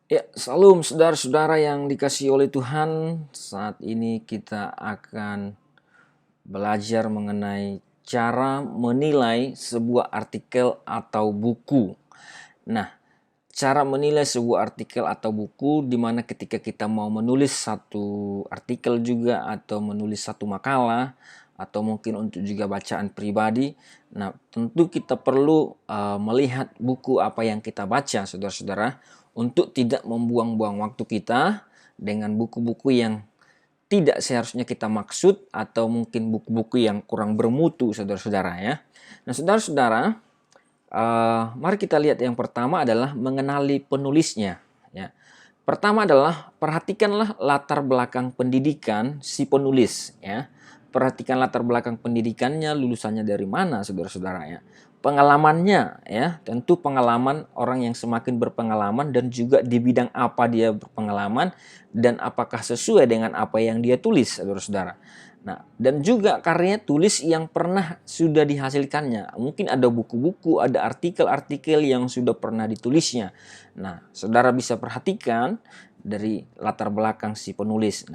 Ya, salam saudara-saudara yang dikasihi oleh Tuhan. Saat ini kita akan belajar mengenai cara menilai sebuah artikel atau buku. Nah, cara menilai sebuah artikel atau buku di mana ketika kita mau menulis satu artikel juga atau menulis satu makalah atau mungkin untuk juga bacaan pribadi. Nah, tentu kita perlu melihat buku apa yang kita baca, saudara-saudara, untuk tidak membuang-buang waktu kita dengan buku-buku yang tidak seharusnya kita maksud atau mungkin buku-buku yang kurang bermutu, saudara-saudara ya. Nah, saudara-saudara, mari kita lihat yang pertama adalah mengenali penulisnya. Ya. Pertama adalah perhatikanlah latar belakang pendidikan si penulis. Ya. Perhatikan latar belakang pendidikannya, lulusannya dari mana, saudara-saudara ya. Pengalamannya, ya, tentu pengalaman orang yang semakin berpengalaman dan juga di bidang apa dia berpengalaman dan apakah sesuai dengan apa yang dia tulis, saudara-saudara. Nah, dan juga karya tulis yang pernah sudah dihasilkannya. Mungkin ada buku-buku, ada artikel-artikel yang sudah pernah ditulisnya. Nah, saudara bisa perhatikan dari latar belakang si penulis.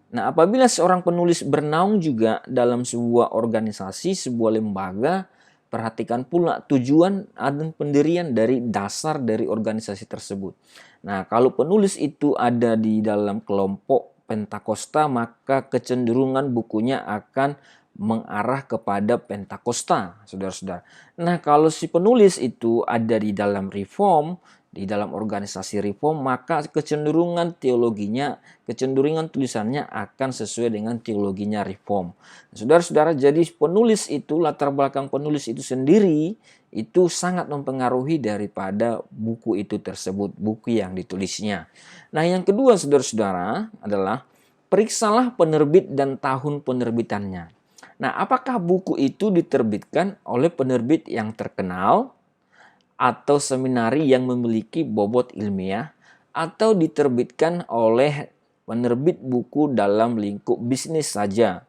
Nah, apabila seorang penulis bernaung juga dalam sebuah organisasi, sebuah lembaga, perhatikan pula tujuan dan pendirian dari dasar dari organisasi tersebut. Nah, kalau penulis itu ada di dalam kelompok Pentakosta, maka kecenderungan bukunya akan mengarah kepada Pentakosta, saudara-saudara. Nah, kalau si penulis itu ada di dalam Reform, di dalam organisasi Reform, maka kecenderungan teologinya, kecenderungan tulisannya akan sesuai dengan teologinya Reform. Saudara-saudara, jadi penulis itu, latar belakang penulis itu sendiri, itu sangat mempengaruhi daripada buku itu tersebut, buku yang ditulisnya. Nah, yang kedua, saudara-saudara, adalah periksalah penerbit dan tahun penerbitannya. Nah, apakah buku itu diterbitkan oleh penerbit yang terkenal atau seminari yang memiliki bobot ilmiah atau diterbitkan oleh penerbit buku dalam lingkup bisnis saja.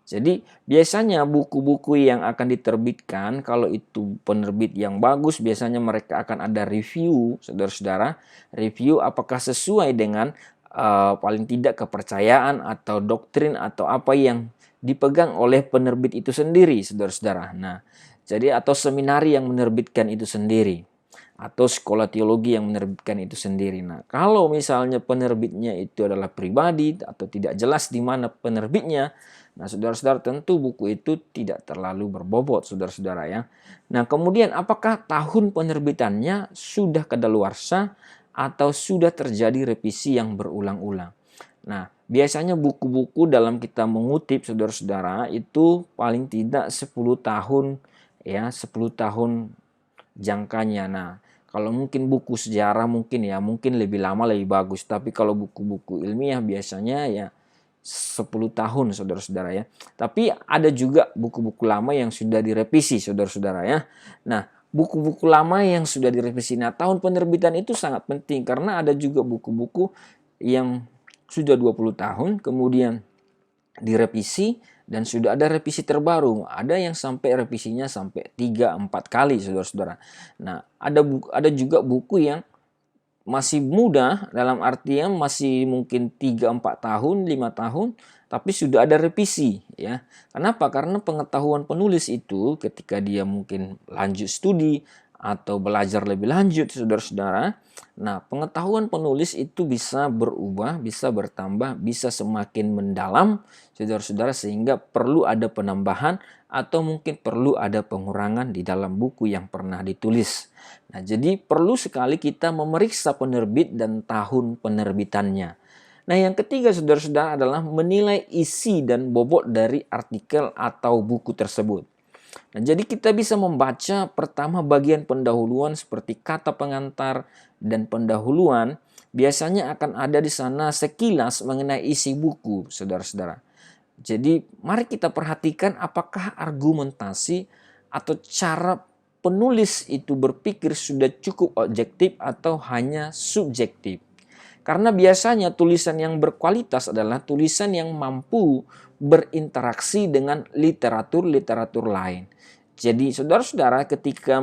Jadi biasanya buku-buku yang akan diterbitkan kalau itu penerbit yang bagus biasanya mereka akan ada review, saudara-saudara. Review apakah sesuai dengan paling tidak kepercayaan atau doktrin atau apa yang dipegang oleh penerbit itu sendiri, saudara-saudara. Nah, jadi atau seminari yang menerbitkan itu sendiri atau sekolah teologi yang menerbitkan itu sendiri. Nah, kalau misalnya penerbitnya itu adalah pribadi atau tidak jelas di mana penerbitnya, nah saudara-saudara tentu buku itu tidak terlalu berbobot, saudara-saudara ya. Nah, kemudian apakah tahun penerbitannya sudah kadaluarsa atau sudah terjadi revisi yang berulang-ulang? Nah, biasanya buku-buku dalam kita mengutip saudara-saudara itu paling tidak 10 tahun ya, 10 tahun jangkanya. Nah, kalau mungkin buku sejarah mungkin lebih lama lebih bagus. Tapi kalau buku-buku ilmiah biasanya ya 10 tahun saudara-saudara ya. Tapi ada juga buku-buku lama yang sudah direvisi saudara-saudara ya. Nah, buku-buku lama yang sudah direvisi. Nah, tahun penerbitan itu sangat penting karena ada juga buku-buku yang sudah 20 tahun kemudian direvisi dan sudah ada revisi terbaru. Ada yang sampai revisinya sampai 3-4 kali saudara-saudara. Nah, ada juga buku yang masih muda dalam artian masih mungkin 3-4 tahun, 5 tahun, tapi sudah ada revisi ya. Kenapa? Karena pengetahuan penulis itu ketika dia mungkin lanjut studi atau belajar lebih lanjut saudara-saudara. Nah, pengetahuan penulis itu bisa berubah, bisa bertambah, bisa semakin mendalam saudara-saudara sehingga perlu ada penambahan atau mungkin perlu ada pengurangan di dalam buku yang pernah ditulis. Nah, jadi perlu sekali kita memeriksa penerbit dan tahun penerbitannya. Nah, yang ketiga saudara-saudara adalah menilai isi dan bobot dari artikel atau buku tersebut. Nah, jadi kita bisa membaca pertama bagian pendahuluan seperti kata pengantar dan pendahuluan. Biasanya akan ada di sana sekilas mengenai isi buku, saudara-saudara. Jadi mari kita perhatikan apakah argumentasi atau cara penulis itu berpikir sudah cukup objektif atau hanya subjektif. Karena biasanya tulisan yang berkualitas adalah tulisan yang mampu berinteraksi dengan literatur-literatur lain. Jadi saudara-saudara ketika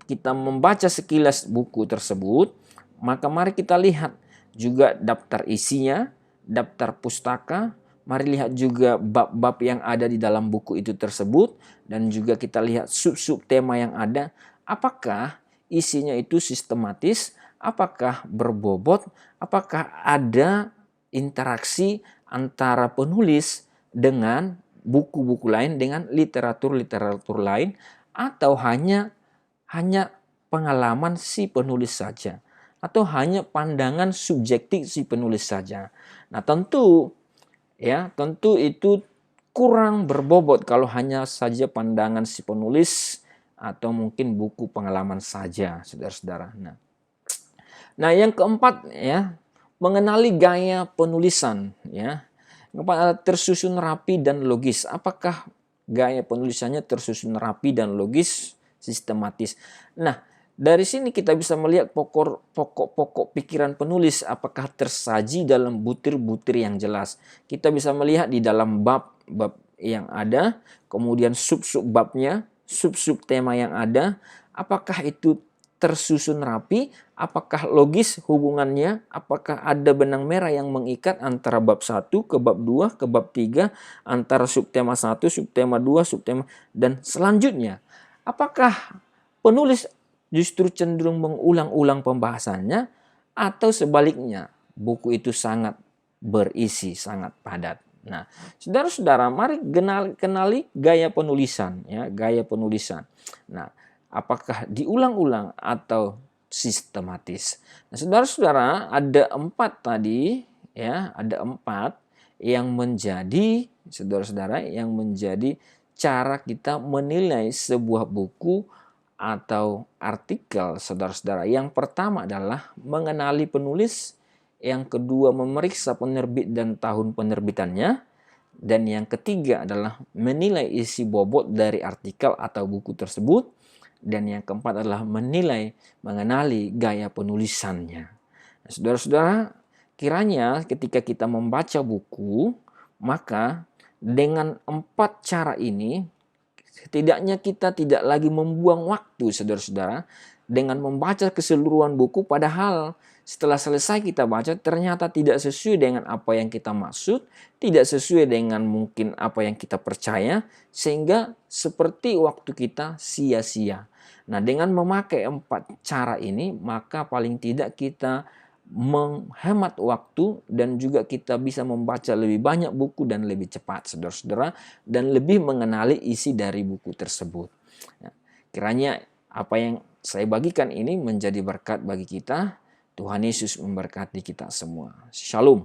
kita membaca sekilas buku tersebut, maka mari kita lihat juga daftar isinya, daftar pustaka. Mari lihat juga bab-bab yang ada di dalam buku itu tersebut, dan juga kita lihat sub-sub tema yang ada. Apakah isinya itu sistematis, apakah berbobot, apakah ada interaksi antara penulis dengan buku-buku lain, dengan literatur-literatur lain, atau hanya pengalaman si penulis saja, atau hanya pandangan subjektif si penulis saja. Nah, tentu itu kurang berbobot kalau hanya saja pandangan si penulis atau mungkin buku pengalaman saja, saudara-saudara. Nah, yang keempat mengenali gaya penulisan ya. Tersusun rapi dan logis. Apakah gaya penulisannya tersusun rapi dan logis, sistematis? Nah, dari sini kita bisa melihat pokok-pokok pikiran penulis apakah tersaji dalam butir-butir yang jelas. Kita bisa melihat di dalam bab-bab yang ada, kemudian sub-sub babnya, sub-sub tema yang ada, apakah itu tersusun rapi, apakah logis hubungannya, apakah ada benang merah yang mengikat antara bab 1 ke bab 2 ke bab 3, antara subtema 1, subtema 2, subtema, dan selanjutnya. Apakah penulis justru cenderung mengulang-ulang pembahasannya, atau sebaliknya, buku itu sangat berisi, sangat padat. Nah, saudara-saudara, mari kenali gaya penulisan, ya, gaya penulisan. Nah, apakah diulang-ulang atau sistematis? Nah, saudara-saudara, ada 4 tadi, ya, ada 4 yang menjadi, saudara-saudara, yang menjadi cara kita menilai sebuah buku atau artikel, saudara-saudara. Yang pertama adalah mengenali penulis, yang kedua memeriksa penerbit dan tahun penerbitannya, dan yang ketiga adalah menilai isi bobot dari artikel atau buku tersebut, dan yang keempat adalah mengenali gaya penulisannya. Nah, saudara-saudara, kiranya ketika kita membaca buku, maka dengan 4 cara ini, setidaknya kita tidak lagi membuang waktu, saudara-saudara, dengan membaca keseluruhan buku, padahal setelah selesai kita baca ternyata tidak sesuai dengan apa yang kita maksud, tidak sesuai dengan mungkin apa yang kita percaya, sehingga seperti waktu kita sia-sia. Nah, dengan memakai 4 cara ini, maka paling tidak kita menghemat waktu dan juga kita bisa membaca lebih banyak buku dan lebih cepat, saudara-saudara, dan lebih mengenali isi dari buku tersebut. Nah, kiranya apa yang saya bagikan ini menjadi berkat bagi kita. Tuhan Yesus memberkati kita semua. Shalom.